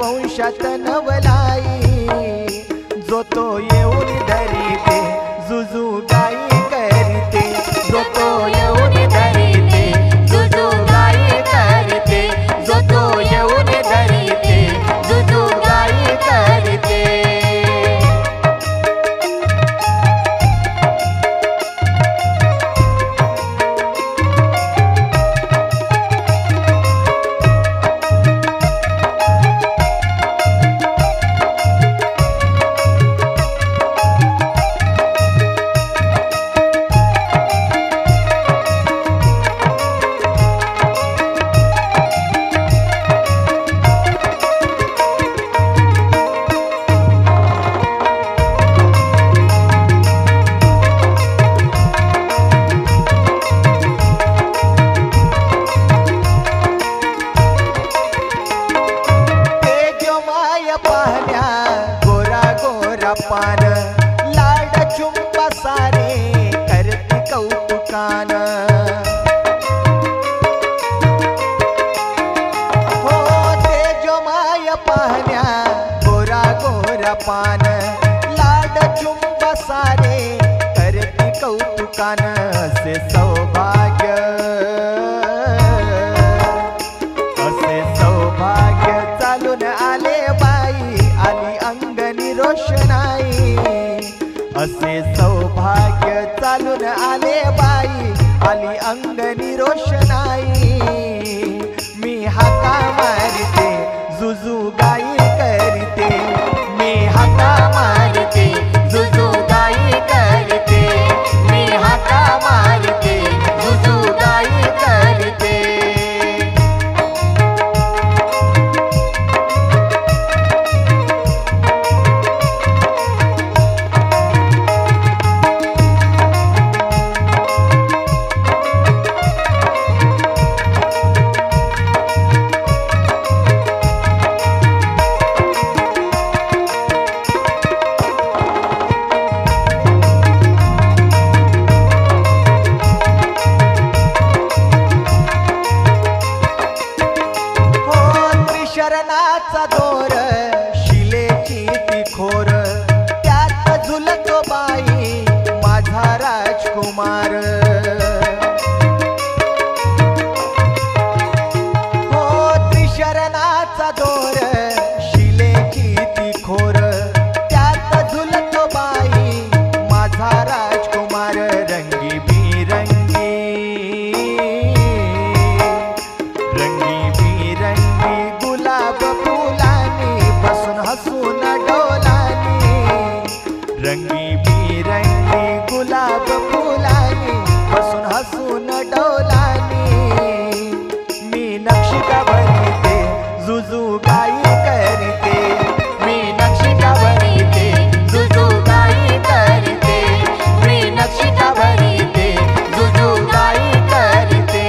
वंशात नवलाई, जो तो येऊन धरिते जुजू गाई करीते, जो तो येऊन धरिते जुजू गाई करते, जो तो येऊन धरिते जुजू गाई करते. पान लाड चुंबा सारे करते कौतुकान, हो तेजोमाय पाहण्या गोरा गोरा पान लाड चुंबा सारे करते कौतुकान. असे सौभाग्य चालून आले बाई आली अंगणी रोषणाई, असे सौभाग्य चालून आले बाई आली अंगणी रोषणाई. मी हाका मारते जुजू गाई करते, मी हाका मारते जुजू गाई करते, मी हाका मारते जुजू गाई करते. शरणाचा दोर शिलेची तिखोर, त्यात झुलतो बाई माझा राजकुमार. हो त्रिशरणाचा दोर शिलेची तिखोर, त्यात झुलतो बाई माझा राजकुमार. रंगी बिरंगी गुलाब फुलानी बसून हसून डोलानी, रंगी बिरंगी गुलाब फुलानी बसून हसून डोलानी. मी नक्षिका बनते जुजू गाई करते, मी नक्षिका बनते जुजू गाई करते, मी नक्षिका बनते जुजू गाई करते.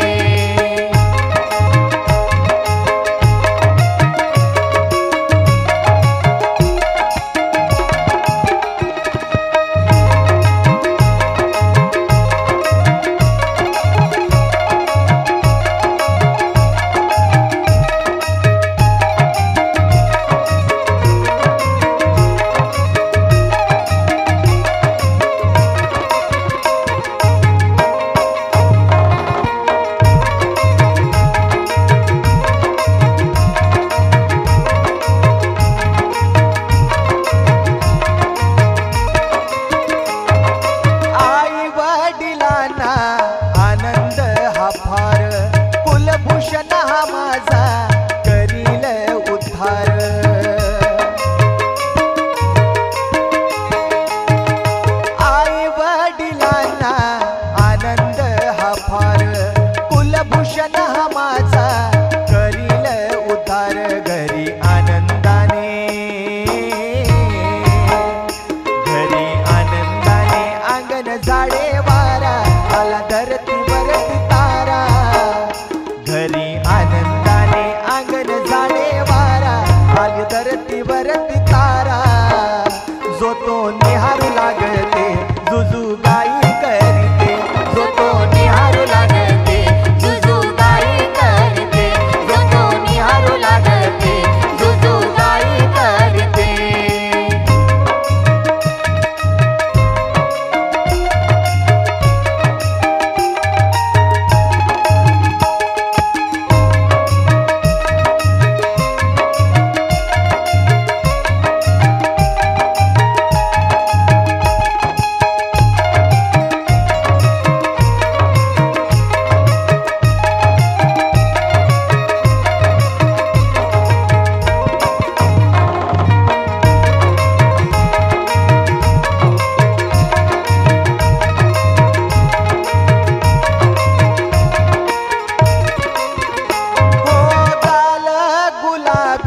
गुलाबी